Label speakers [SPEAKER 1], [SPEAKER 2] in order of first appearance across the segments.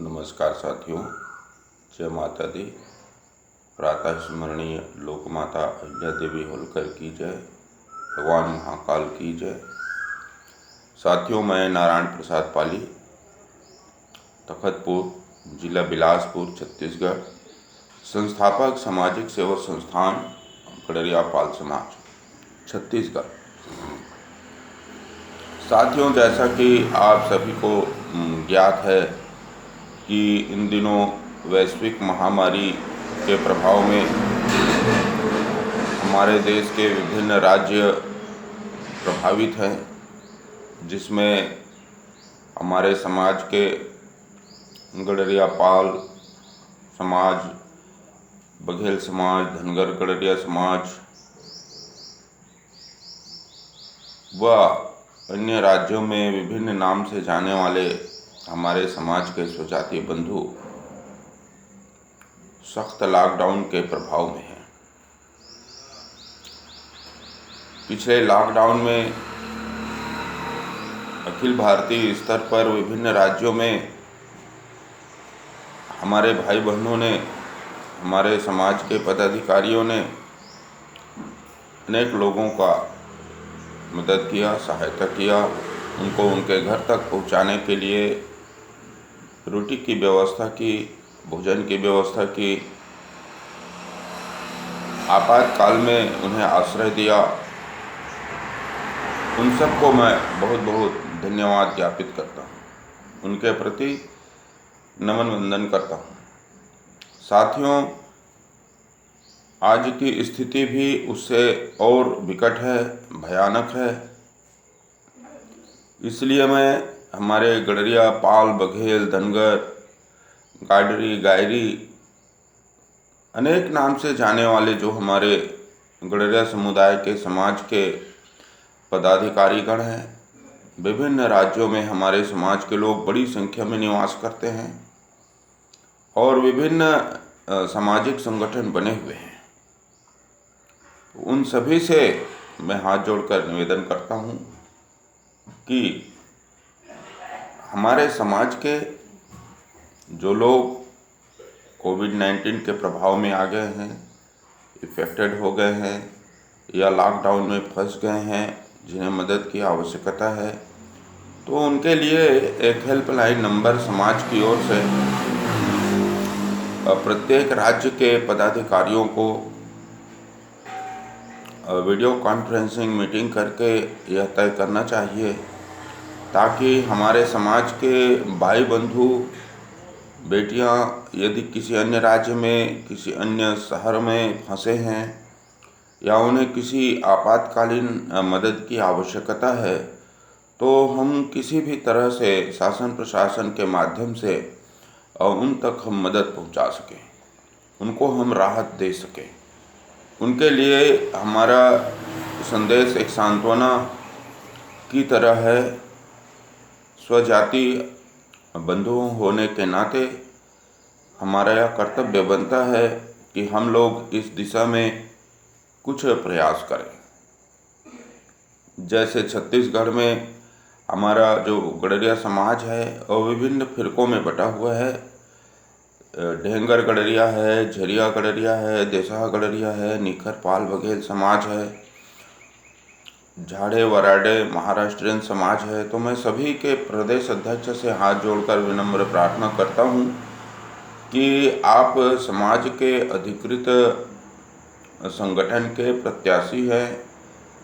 [SPEAKER 1] नमस्कार साथियों, जय माता दी। प्रातः स्मरणीय लोक माता अहिल्या देवी होलकर की जय, भगवान महाकाल की जय। साथियों, मैं नारायण प्रसाद पाली, तखतपुर, जिला बिलासपुर, छत्तीसगढ़, संस्थापक सामाजिक सेवा संस्थान गड़रिया पाल समाज, छत्तीसगढ़। साथियों, जैसा कि आप सभी को ज्ञात है कि इन दिनों वैश्विक महामारी के प्रभाव में हमारे देश के विभिन्न राज्य प्रभावित हैं, जिसमें हमारे समाज के गड़रिया पाल समाज, बघेल समाज, धनगर गड़रिया समाज व अन्य राज्यों में विभिन्न नाम से जाने वाले हमारे समाज के स्वजातीय बंधु सख्त लॉकडाउन के प्रभाव में हैं। पिछले लॉकडाउन में अखिल भारतीय स्तर पर विभिन्न राज्यों में हमारे भाई बहनों ने, हमारे समाज के पदाधिकारियों ने अनेक लोगों का मदद किया, सहायता किया। उनको उनके घर तक पहुंचाने के लिए रोटी की व्यवस्था की, भोजन की व्यवस्था की, आपातकाल में उन्हें आश्रय दिया। उन सबको मैं बहुत बहुत धन्यवाद ज्ञापित करता हूँ, उनके प्रति नमन वंदन करता हूँ। साथियों, आज की स्थिति भी उससे और विकट है, भयानक है। इसलिए मैं हमारे गड़रिया, पाल, बघेल, धनगर, गाडरी, गायरी, अनेक नाम से जाने वाले जो हमारे गड़रिया समुदाय के समाज के पदाधिकारीगण हैं, विभिन्न राज्यों में हमारे समाज के लोग बड़ी संख्या में निवास करते हैं और विभिन्न सामाजिक संगठन बने हुए हैं। उन सभी से मैं हाथ जोड़कर निवेदन करता हूँ कि हमारे समाज के जो लोग कोविड-19 के प्रभाव में आ गए हैं, इफेक्टेड हो गए हैं या लॉकडाउन में फंस गए हैं, जिन्हें मदद की आवश्यकता है, तो उनके लिए एक हेल्पलाइन नंबर समाज की ओर से प्रत्येक राज्य के पदाधिकारियों को वीडियो कॉन्फ्रेंसिंग मीटिंग करके यह तय करना चाहिए ताकि हमारे समाज के भाई बंधु, बेटियां यदि किसी अन्य राज्य में, किसी अन्य शहर में फंसे हैं या उन्हें किसी आपातकालीन मदद की आवश्यकता है, तो हम किसी भी तरह से शासन प्रशासन के माध्यम से उन तक हम मदद पहुंचा सकें, उनको हम राहत दे सकें। उनके लिए हमारा संदेश एक सांत्वना की तरह है। स्वजाति बंधु होने के नाते हमारा यह कर्तव्य बनता है कि हम लोग इस दिशा में कुछ प्रयास करें। जैसे छत्तीसगढ़ में हमारा जो गड़रिया समाज है और विभिन्न फिरकों में बटा हुआ है। ढेंगर गड़रिया है, झरिया गड़रिया है, देशहा गड़रिया है, निखर पाल बघेल समाज है, झाड़े वराडे महाराष्ट्रियन समाज है। तो मैं सभी के प्रदेश अध्यक्ष से हाथ जोड़कर विनम्र प्रार्थना करता हूँ कि आप समाज के अधिकृत संगठन के प्रत्याशी हैं,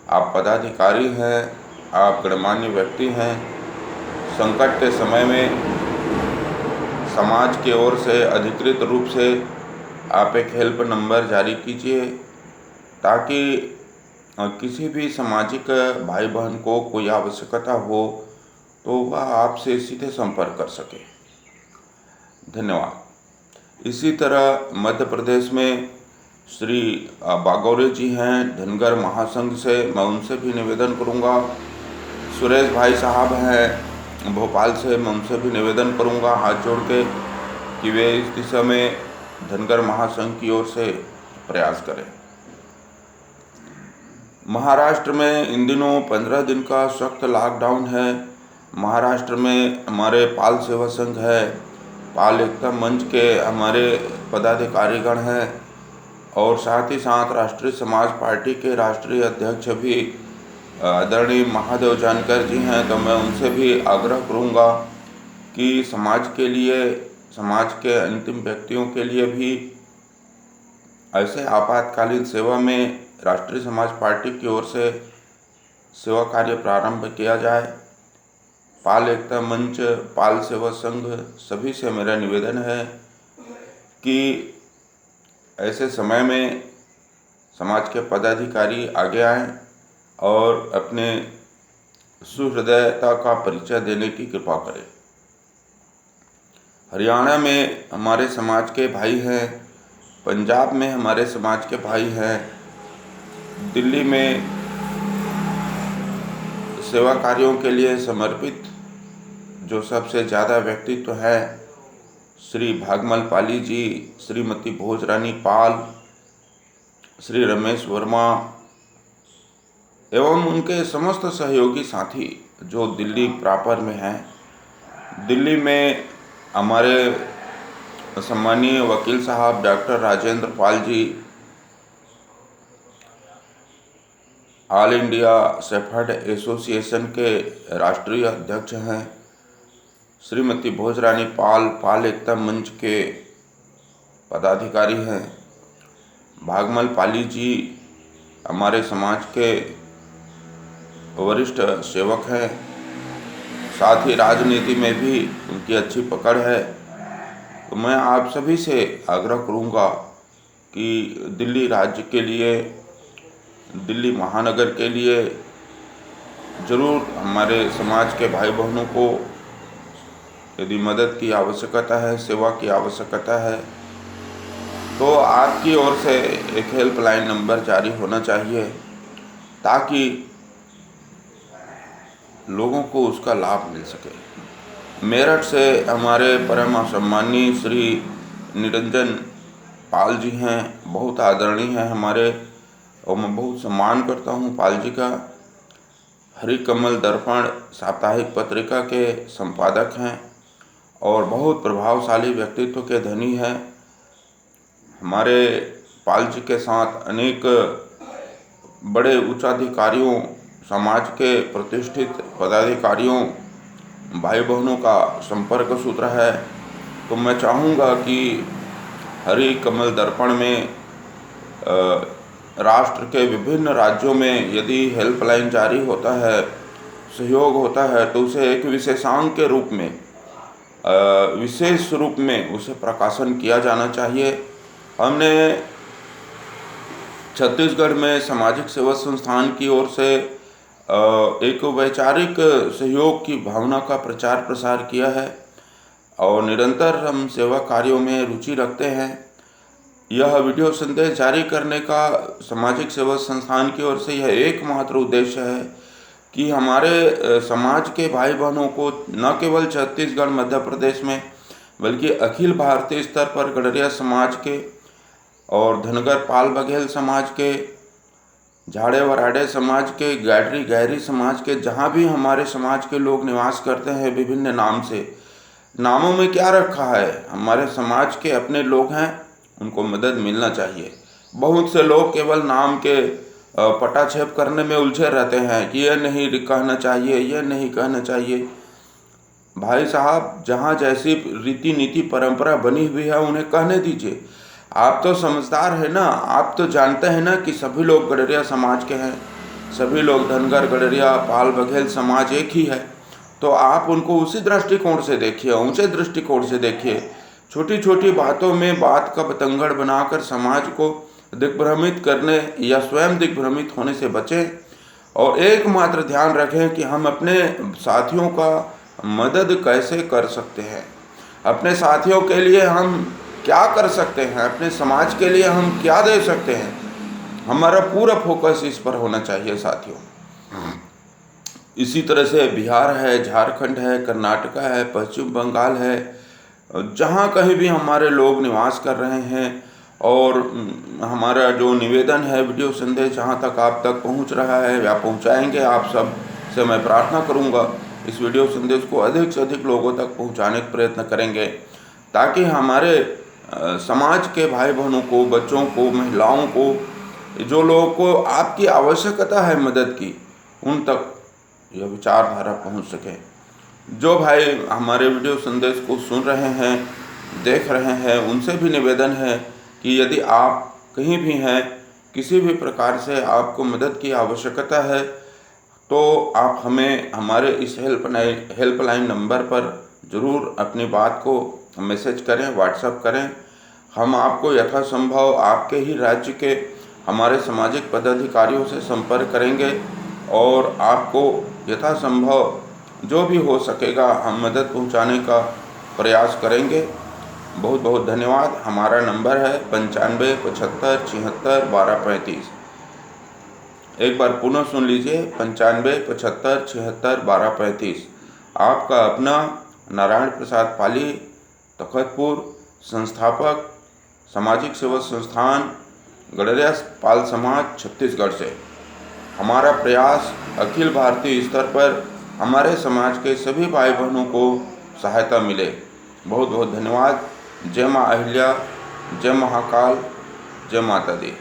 [SPEAKER 1] आप पदाधिकारी हैं, आप गणमान्य व्यक्ति हैं। संकट के समय में समाज की ओर से अधिकृत रूप से आप एक हेल्प नंबर जारी कीजिए ताकि किसी भी सामाजिक भाई बहन को कोई आवश्यकता हो तो वह आपसे सीधे संपर्क कर सके। धन्यवाद। इसी तरह मध्य प्रदेश में श्री बागौरे जी हैं धनगर महासंघ से, मैं उनसे भी निवेदन करूंगा। सुरेश भाई साहब हैं भोपाल से, मैं उनसे भी निवेदन करूंगा हाथ जोड़ के कि वे इस दिशा में धनगर महासंघ की ओर से प्रयास करें। महाराष्ट्र में इन दिनों 15 दिन का सख्त लॉकडाउन है। महाराष्ट्र में हमारे पाल सेवा संघ है, पाल एकता मंच के हमारे पदाधिकारीगण हैं और साथ ही साथ राष्ट्रीय समाज पार्टी के राष्ट्रीय अध्यक्ष भी आदरणीय महादेव जानकर जी हैं, तो मैं उनसे भी आग्रह करूंगा कि समाज के लिए, समाज के अंतिम व्यक्तियों के लिए भी ऐसे आपातकालीन सेवा में राष्ट्रीय समाज पार्टी की ओर से सेवा कार्य प्रारंभ किया जाए। पाल एकता मंच, पाल सेवा संघ सभी से मेरा निवेदन है कि ऐसे समय में समाज के पदाधिकारी आगे आएं और अपने सुहृदयता का परिचय देने की कृपा करें। हरियाणा में हमारे समाज के भाई हैं, पंजाब में हमारे समाज के भाई हैं, दिल्ली में सेवा कार्यों के लिए समर्पित जो सबसे ज़्यादा व्यक्तित्व है, श्री भागमल पाली जी, श्रीमती भोजरानी पाल, श्री रमेश वर्मा एवं उनके समस्त सहयोगी साथी जो दिल्ली प्रॉपर में हैं। दिल्ली में हमारे सम्मानीय वकील साहब doctor Rajendra Pal ji, all India shepherd association के राष्ट्रीय अध्यक्ष हैं। श्रीमती भोजरानी पाल, पाल एकता मंच के पदाधिकारी हैं। भागमल पाली जी हमारे समाज के वरिष्ठ सेवक हैं, साथ ही राजनीति में भी उनकी अच्छी पकड़ है। तो मैं आप सभी से आग्रह करूंगा कि दिल्ली राज्य के लिए, दिल्ली महानगर के लिए ज़रूर हमारे समाज के भाई बहनों को यदि मदद की आवश्यकता है, सेवा की आवश्यकता है, तो आपकी ओर से एक हेल्पलाइन नंबर जारी होना चाहिए ताकि लोगों को उसका लाभ मिल सके। मेरठ से हमारे परम सम्मानीय श्री निरंजन पाल जी हैं, बहुत आदरणीय हैं हमारे, और मैं बहुत सम्मान करता हूं पाल जी का। हरिकमल दर्पण साप्ताहिक पत्रिका के संपादक हैं और बहुत प्रभावशाली व्यक्तित्व के धनी हैं। हमारे पाल जी के साथ अनेक बड़े उच्चाधिकारियों, समाज के प्रतिष्ठित पदाधिकारियों, भाई बहनों का संपर्क सूत्र है। तो मैं चाहूँगा कि हरिकमल दर्पण में राष्ट्र के विभिन्न राज्यों में यदि हेल्पलाइन जारी होता है, सहयोग होता है, तो उसे एक विशेषांक के रूप में, विशेष रूप में उसे प्रकाशन किया जाना चाहिए। हमने छत्तीसगढ़ में सामाजिक सेवा संस्थान की ओर से एक वैचारिक सहयोग की भावना का प्रचार प्रसार किया है और निरंतर हम सेवा कार्यों में रुचि रखते हैं। यह वीडियो संदेश जारी करने का सामाजिक सेवा संस्थान की ओर से यह एकमात्र उद्देश्य है कि हमारे समाज के भाई बहनों को न केवल छत्तीसगढ़, मध्य प्रदेश में, बल्कि अखिल भारतीय स्तर पर गडरिया समाज के और धनगर पाल बघेल समाज के, झाड़े वराडे समाज के, गाडरी गहरी समाज के, जहाँ भी हमारे समाज के लोग निवास करते हैं विभिन्न नाम से, नामों में क्या रखा है, हमारे समाज के अपने लोग हैं, उनको मदद मिलना चाहिए। बहुत से लोग केवल नाम के पटाक्षेप करने में उलझे रहते हैं कि यह नहीं कहना चाहिए, यह नहीं कहना चाहिए। भाई साहब, जहाँ जैसी रीति नीति परंपरा बनी हुई है उन्हें कहने दीजिए। आप तो समझदार है ना, आप तो जानते हैं ना कि सभी लोग गडरिया समाज के हैं, सभी लोग धनगर, गडरिया, पाल बघेल समाज एक ही है। तो आप उनको उसी दृष्टिकोण से देखिए, ऊंचे दृष्टिकोण से देखिए। छोटी छोटी बातों में बात का बतंगड़ बनाकर समाज को दिग्भ्रमित करने या स्वयं दिग्भ्रमित होने से बचें और एकमात्र ध्यान रखें कि हम अपने साथियों का मदद कैसे कर सकते हैं, अपने साथियों के लिए हम क्या कर सकते हैं, अपने समाज के लिए हम क्या दे सकते हैं। हमारा पूरा फोकस इस पर होना चाहिए साथियों। इसी तरह से बिहार है, झारखंड है, कर्नाटक है, पश्चिम बंगाल है, जहाँ कहीं भी हमारे लोग निवास कर रहे हैं। और हमारा जो निवेदन है, वीडियो संदेश जहाँ तक आप तक पहुँच रहा है या पहुँचाएंगे, आप सब से मैं प्रार्थना करूँगा इस वीडियो संदेश को अधिक से अधिक लोगों तक पहुँचाने का प्रयत्न करेंगे ताकि हमारे समाज के भाई बहनों को, बच्चों को, महिलाओं को, जो लोगों को आपकी आवश्यकता है मदद की, उन तक यह विचारधारा पहुंच सके। जो भाई हमारे वीडियो संदेश को सुन रहे हैं, देख रहे हैं, उनसे भी निवेदन है कि यदि आप कहीं भी हैं, किसी भी प्रकार से आपको मदद की आवश्यकता है, तो आप हमें हमारे इस हेल्पलाइन नंबर पर ज़रूर अपनी बात को मैसेज करें, व्हाट्सएप करें। हम आपको यथासंभव आपके ही राज्य के हमारे सामाजिक पदाधिकारियों से संपर्क करेंगे और आपको यथासंभव जो भी हो सकेगा हम मदद पहुंचाने का प्रयास करेंगे। बहुत बहुत धन्यवाद। हमारा नंबर है 95 75 76 12 35। एक बार पुनः सुन लीजिए, 95 75 76 12 35। आपका अपना नारायण प्रसाद पाली, तखतपुर, संस्थापक, सामाजिक सेवा संस्थान गडरिया पाल समाज, छत्तीसगढ़ से। हमारा प्रयास अखिल भारतीय स्तर पर हमारे समाज के सभी भाई बहनों को सहायता मिले। बहुत बहुत धन्यवाद। जय माँ अहिल्या, जय महाकाल, जय माता दी।